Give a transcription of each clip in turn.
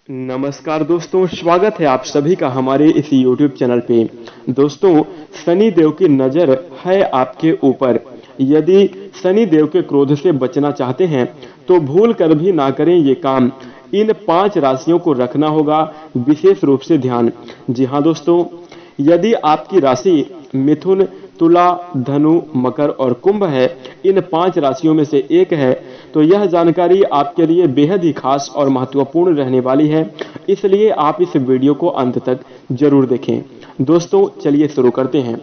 नमस्कार दोस्तों, स्वागत है आप सभी का हमारे इस YouTube चैनल पे। दोस्तों, शनि देव की नज़र है आपके ऊपर। यदि शनि देव के क्रोध से बचना चाहते हैं तो भूल कर भी ना करें ये काम। इन 5 राशियों को रखना होगा विशेष रूप से ध्यान। जी हाँ दोस्तों, यदि आपकी राशि मिथुन, तुला, धनु, मकर और कुंभ है, इन 5 राशियों में से एक है, तो यह जानकारी आपके लिए बेहद ही खास और महत्वपूर्ण रहने वाली है। इसलिए आप इस वीडियो को अंत तक जरूर देखें। दोस्तों, चलिए शुरू करते हैं।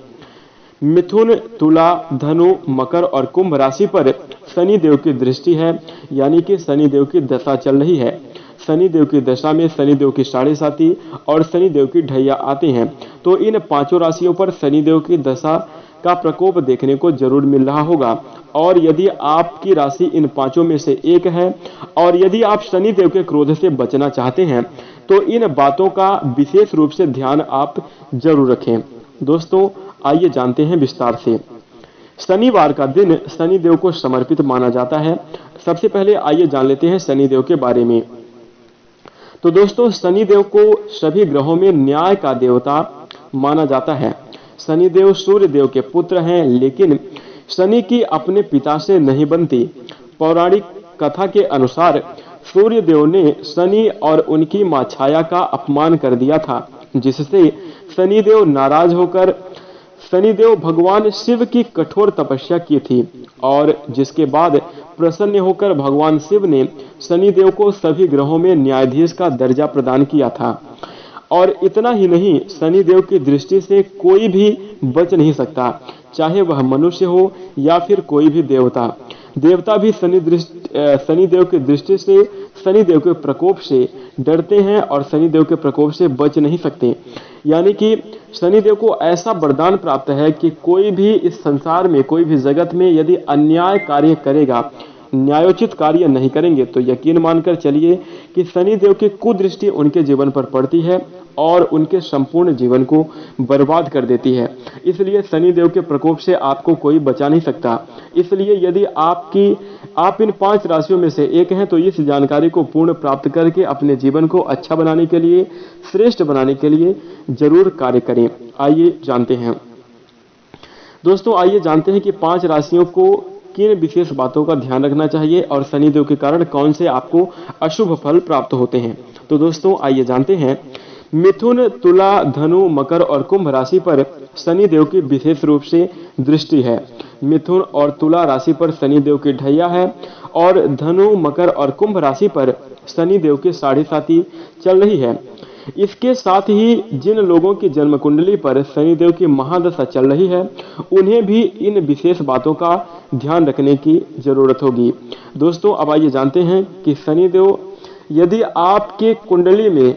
मिथुन, तुला, धनु, मकर और कुंभ राशि पर शनि देव की दृष्टि है, यानी कि शनि देव की दशा चल रही है। शनि देव की दशा में शनि देव की साढ़े साती और शनि देव की ढैया आते हैं, तो इन 5 राशियों पर शनि देव की दशा का प्रकोप देखने को जरूर मिल रहा होगा। और यदि आपकी राशि इन 5 में से एक है और यदि आप शनि देव के क्रोध से बचना चाहते हैं तो इन बातों का विशेष रूप से ध्यान आप जरूर रखें। दोस्तों, आइए जानते हैं विस्तार से। शनिवार का दिन शनि देव को समर्पित माना जाता है। सबसे पहले आइए जान लेते हैं शनि देव के बारे में। तो दोस्तों, शनि देव को सभी ग्रहों में न्याय का देवता माना जाता है। शनि देव सूर्य देव के पुत्र हैं, लेकिन शनि की अपने पिता से नहीं बनती। पौराणिक कथा के अनुसार सूर्य देव ने शनि और उनकी मां छाया का अपमान कर दिया था, जिससे शनि देव नाराज होकर शनिदेव भगवान शिव की कठोर तपस्या की थी और जिसके बाद प्रसन्न होकर भगवान शिव ने शनिदेव को सभी ग्रहों में न्यायाधीश का दर्जा प्रदान किया था। और इतना ही नहीं, शनिदेव की दृष्टि से कोई भी बच नहीं सकता, चाहे वह मनुष्य हो या फिर कोई भी देवता। देवता भी शनिदेव की दृष्टि से, शनिदेव के प्रकोप से डरते हैं और शनिदेव के प्रकोप से बच नहीं सकते। यानी कि शनिदेव को ऐसा वरदान प्राप्त है कि कोई भी इस संसार में, कोई भी जगत में यदि अन्याय कार्य करेगा, न्यायोचित कार्य नहीं करेंगे, तो यकीन मानकर चलिए कि शनिदेव की कुदृष्टि उनके जीवन पर पड़ती है और उनके संपूर्ण जीवन को बर्बाद कर देती है। इसलिए शनिदेव के प्रकोप से आपको कोई बचा नहीं सकता। इसलिए यदि आप इन 5 राशियों में से एक हैं तो इस जानकारी को पूर्ण प्राप्त करके अपने जीवन को अच्छा बनाने के लिए, श्रेष्ठ बनाने के लिए जरूर कार्य करें। आइए जानते हैं। दोस्तों, आइए जानते हैं कि 5 राशियों को किन विशेष बातों का ध्यान रखना चाहिए और शनिदेव के कारण कौन से आपको अशुभ फल प्राप्त होते हैं। तो दोस्तों, आइए जानते हैं। मिथुन, तुला, धनु, मकर और कुंभ राशि पर शनि देव की विशेष रूप से दृष्टि है। मिथुन और तुला राशि पर शनि देव की ढैया है और धनु, मकर और कुंभ राशि पर शनि देव की साढ़े साती चल रही है। इसके साथ ही जिन लोगों की जन्म कुंडली पर शनिदेव की महादशा चल रही है, उन्हें भी इन विशेष बातों का ध्यान रखने की जरूरत होगी। दोस्तों, अब आइए जानते हैं कि शनिदेव यदि आपके कुंडली में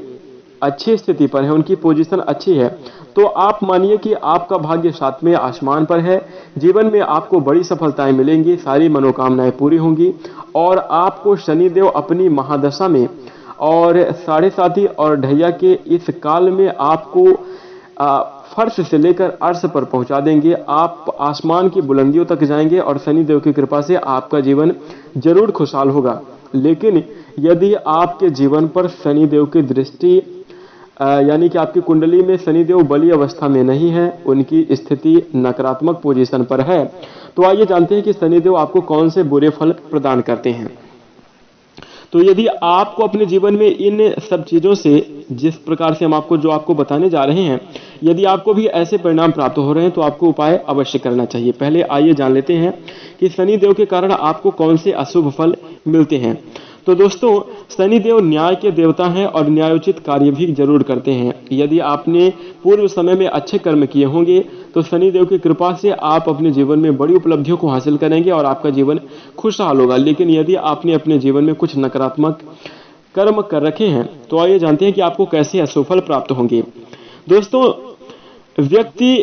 अच्छी स्थिति पर है, उनकी पोजीशन अच्छी है, तो आप मानिए कि आपका भाग्य 7वें आसमान पर है। जीवन में आपको बड़ी सफलताएं मिलेंगी, सारी मनोकामनाएं पूरी होंगी और आपको शनिदेव अपनी महादशा में और साढ़े साती और ढैया के इस काल में आपको फर्श से लेकर अर्श पर पहुंचा देंगे। आप आसमान की बुलंदियों तक जाएंगे और शनिदेव की कृपा से आपका जीवन जरूर खुशहाल होगा। लेकिन यदि आपके जीवन पर शनिदेव की दृष्टि यानी कि आपकी कुंडली में शनिदेव बली अवस्था में नहीं है, उनकी स्थिति नकारात्मक पोजीशन पर है, तो आइए जानते हैं कि शनिदेव आपको कौन से बुरे फल प्रदान करते हैं। तो यदि आपको अपने जीवन में इन सब चीजों से, जिस प्रकार से हम आपको बताने जा रहे हैं, यदि आपको भी ऐसे परिणाम प्राप्त हो रहे हैं तो आपको उपाय अवश्य करना चाहिए। पहले आइए जान लेते हैं कि शनिदेव के कारण आपको कौन से अशुभ फल मिलते हैं। तो दोस्तों, शनिदेव न्याय के देवता हैं और न्यायोचित कार्य भी जरूर करते हैं। यदि आपने पूर्व समय में अच्छे कर्म किए होंगे तो शनिदेव की कृपा से आप अपने जीवन में बड़ी उपलब्धियों को हासिल करेंगे और आपका जीवन खुशहाल होगा। लेकिन यदि आपने अपने जीवन में कुछ नकारात्मक कर्म कर रखे हैं तो आइए जानते हैं कि आपको कैसे अशुभ फल प्राप्त होंगे। दोस्तों, व्यक्ति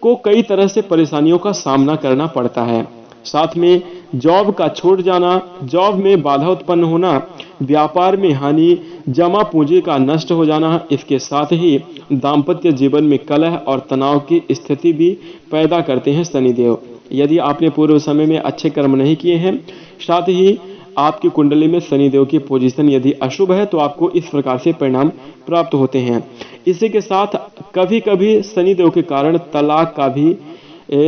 को कई तरह से परेशानियों का सामना करना पड़ता है। साथ में जॉब का छूट जाना, जॉब में बाधा उत्पन्न होना, व्यापार में हानि, जमा पूंजी का नष्ट हो जाना, इसके साथ ही दाम्पत्य जीवन में कलह और तनाव की स्थिति भी पैदा करते हैं शनिदेव। यदि आपने पूर्व समय में अच्छे कर्म नहीं किए हैं, साथ ही आपकी कुंडली में शनिदेव की पोजीशन यदि अशुभ है तो आपको इस प्रकार से परिणाम प्राप्त होते हैं। इसी के साथ कभी कभी शनिदेव के कारण तलाक का भी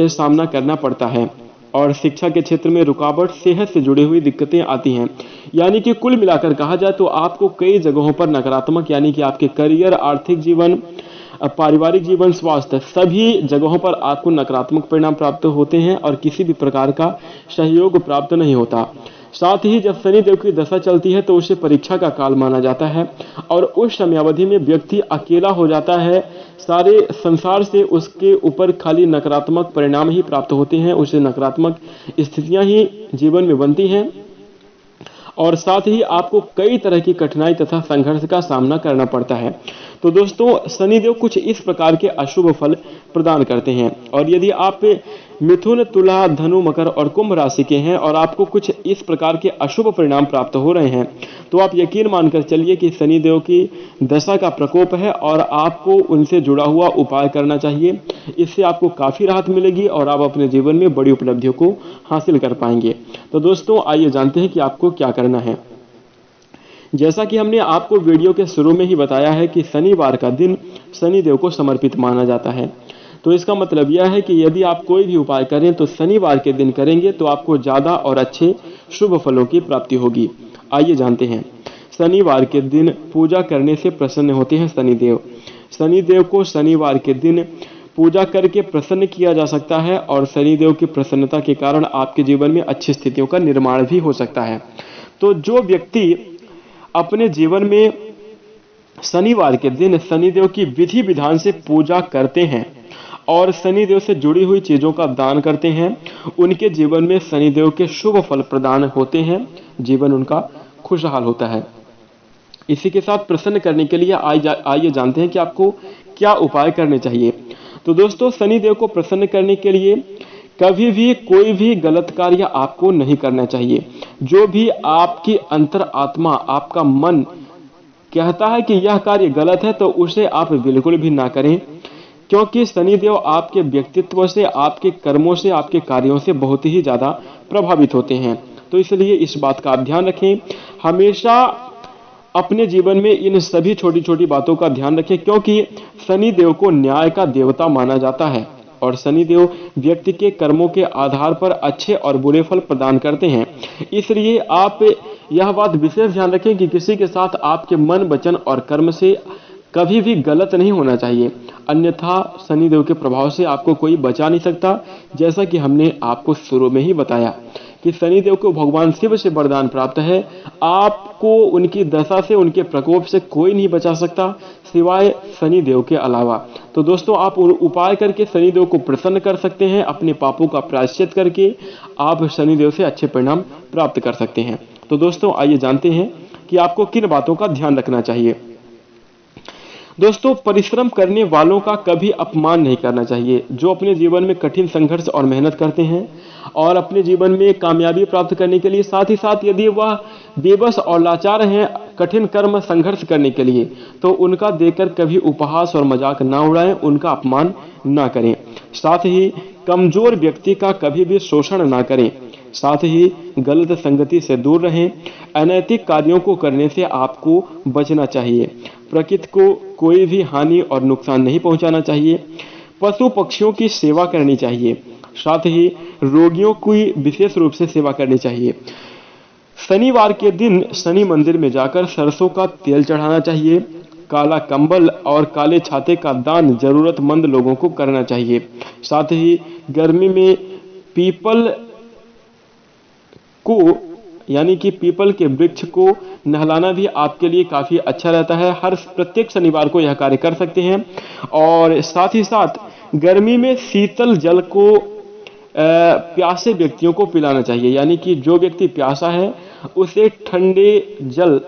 सामना करना पड़ता है और शिक्षा के क्षेत्र में रुकावट, सेहत से जुड़ी हुई दिक्कतें आती हैं। यानी कि कुल मिलाकर कहा जाए तो आपको कई जगहों पर नकारात्मक, यानी कि आपके करियर, आर्थिक जीवन, पारिवारिक जीवन, स्वास्थ्य, सभी जगहों पर आपको नकारात्मक परिणाम प्राप्त होते हैं और किसी भी प्रकार का सहयोग प्राप्त नहीं होता। साथ ही जब शनिदेव की दशा चलती है तो उसे परीक्षा का काल माना जाता है और उस समयावधि में व्यक्ति अकेला हो जाता है। सारे संसार से उसके ऊपर खाली नकारात्मक परिणाम ही प्राप्त होते हैं, उसे नकारात्मक स्थितियां ही जीवन में बनती हैं और साथ ही आपको कई तरह की कठिनाई तथा संघर्ष का सामना करना पड़ता है। तो दोस्तों, शनिदेव कुछ इस प्रकार के अशुभ फल प्रदान करते हैं और यदि आप मिथुन, तुला, धनु, मकर और कुंभ राशि के हैं और आपको कुछ इस प्रकार के अशुभ परिणाम प्राप्त हो रहे हैं तो आप यकीन मानकर चलिए कि शनिदेव की दशा का प्रकोप है और आपको उनसे जुड़ा हुआ उपाय करना चाहिए। इससे आपको काफी राहत मिलेगी और आप अपने जीवन में बड़ी उपलब्धियों को हासिल कर पाएंगे। तो दोस्तों, आइए जानते हैं कि आपको क्या करना है। जैसा कि हमने आपको वीडियो के शुरू में ही बताया है कि शनिवार का दिन शनिदेव को समर्पित माना जाता है। तो इसका मतलब यह है कि यदि आप कोई भी उपाय करें तो शनिवार के दिन करेंगे तो आपको ज्यादा और अच्छे शुभ फलों की प्राप्ति होगी। आइए जानते हैं। शनिवार के दिन पूजा करने से प्रसन्न होते हैं शनिदेव। शनिदेव को शनिवार के दिन पूजा करके प्रसन्न किया जा सकता है और शनिदेव की प्रसन्नता के कारण आपके जीवन में अच्छी स्थितियों का निर्माण भी हो सकता है। तो जो व्यक्ति अपने जीवन में शनिवार के दिन शनिदेव की विधि विधान से पूजा करते हैं और शनिदेव से जुड़ी हुई चीजों का दान करते हैं, उनके जीवन में शनिदेव के शुभ फल प्रदान होते हैं, जीवन उनका खुशहाल होता है। इसी के साथ प्रसन्न करने के लिए आइए जानते हैं कि आपको क्या उपाय करने चाहिए। तो दोस्तों, शनिदेव को प्रसन्न करने के लिए कभी भी कोई भी गलत कार्य आपको नहीं करना चाहिए। जो भी आपकी अंतर आत्मा, आपका मन कहता है कि यह कार्य गलत है तो उसे आप बिल्कुल भी ना करें, क्योंकि शनिदेव आपके व्यक्तित्व से, आपके कर्मों से, आपके कार्यों से बहुत ही ज्यादा प्रभावित होते हैं। तो इसलिए इस बात का आप ध्यान रखें। हमेशा अपने जीवन में इन सभी छोटी छोटी बातों का ध्यान रखें, क्योंकि शनिदेव को न्याय का देवता माना जाता है और शनिदेव व्यक्ति के कर्मों के आधार पर अच्छे और बुरे फल प्रदान करते हैं। इसलिए आप यह बात विशेष ध्यान रखें कि किसी के साथ आपके मन, वचन और कर्म से कभी भी गलत नहीं होना चाहिए, अन्यथा शनिदेव के प्रभाव से आपको कोई बचा नहीं सकता। जैसा कि हमने आपको शुरू में ही बताया कि शनिदेव को भगवान शिव से वरदान प्राप्त है, आपको उनकी दशा से, उनके प्रकोप से कोई नहीं बचा सकता सिवाय शनिदेव के अलावा। तो दोस्तों, आप उपाय करके शनिदेव को प्रसन्न कर सकते हैं। अपने पापों का प्रायश्चित करके आप शनिदेव से अच्छे परिणाम प्राप्त कर सकते हैं। तो दोस्तों, आइए जानते हैं कि आपको किन बातों का ध्यान रखना चाहिए। दोस्तों, परिश्रम करने वालों का कभी अपमान नहीं करना चाहिए। जो अपने जीवन में कठिन संघर्ष और मेहनत करते हैं और अपने जीवन में कामयाबी प्राप्त करने के लिए, साथ ही साथ यदि वह बेबस और लाचार हैं कठिन कर्म संघर्ष करने के लिए, तो उनका देकर कभी उपहास और मजाक ना उड़ाएं, उनका अपमान ना करें। साथ ही कमजोर व्यक्ति का कभी भी शोषण ना करें। साथ ही गलत संगति से दूर रहें। अनैतिक कार्यों को करने से आपको बचना चाहिए। प्रकृति को कोई भी हानि और नुकसान नहीं पहुंचाना चाहिए। पशु पक्षियों की सेवा करनी चाहिए। साथ ही रोगियों की विशेष रूप से सेवा करनी चाहिए। शनिवार के दिन शनि मंदिर में जाकर सरसों का तेल चढ़ाना चाहिए। काला कंबल और काले छाते का दान जरूरतमंद लोगों को करना चाहिए। साथ ही गर्मी में पीपल को, यानी कि पीपल के वृक्ष को नहलाना भी आपके लिए काफी अच्छा रहता है। प्रत्येक शनिवार को यह कार्य कर सकते हैं। और साथ ही साथ गर्मी में शीतल जल को प्यासे व्यक्तियों को पिलाना चाहिए। यानी कि जो व्यक्ति प्यासा है उसे ठंडे जल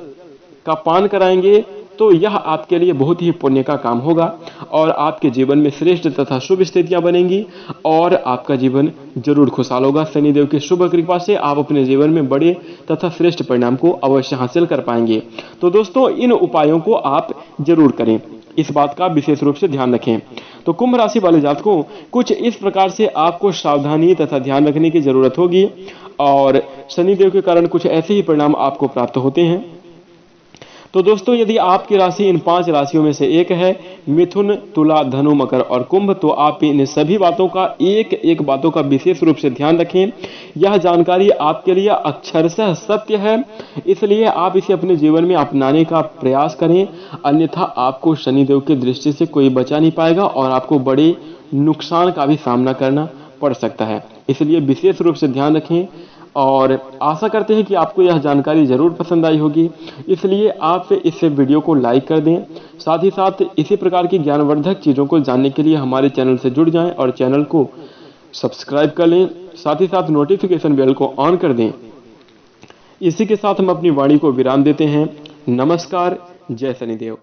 का पान कराएंगे तो यह आपके लिए बहुत ही पुण्य का काम होगा और आपके जीवन में श्रेष्ठ तथा शुभ स्थितियां बनेंगी और आपका जीवन जरूर खुशहाल होगा। शनिदेव की शुभ कृपा से आप अपने जीवन में बड़े तथा श्रेष्ठ परिणाम को अवश्य हासिल कर पाएंगे। तो दोस्तों, इन उपायों को आप जरूर करें। इस बात का विशेष रूप से ध्यान रखें। तो कुंभ राशि वाले जातकों, कुछ इस प्रकार से आपको सावधानी तथा ध्यान रखने की जरूरत होगी और शनिदेव के कारण कुछ ऐसे ही परिणाम आपको प्राप्त होते हैं। तो दोस्तों, यदि आपकी राशि इन 5 राशियों में से एक है, मिथुन, तुला, धनु, मकर और कुंभ, तो आप इन सभी बातों का एक बातों का विशेष रूप से ध्यान रखें। यह जानकारी आपके लिए अक्षरशः सत्य है, इसलिए आप इसे अपने जीवन में अपनाने का प्रयास करें, अन्यथा आपको शनिदेव की दृष्टि से कोई बचा नहीं पाएगा और आपको बड़े नुकसान का भी सामना करना पड़ सकता है। इसलिए विशेष रूप से ध्यान रखें और आशा करते हैं कि आपको यह जानकारी जरूर पसंद आई होगी, इसलिए आप इस वीडियो को लाइक कर दें। साथ ही साथ इसी प्रकार की ज्ञानवर्धक चीज़ों को जानने के लिए हमारे चैनल से जुड़ जाएं और चैनल को सब्सक्राइब कर लें। साथ ही साथ नोटिफिकेशन बेल को ऑन कर दें। इसी के साथ हम अपनी वाणी को विराम देते हैं। नमस्कार। जय शनिदेव।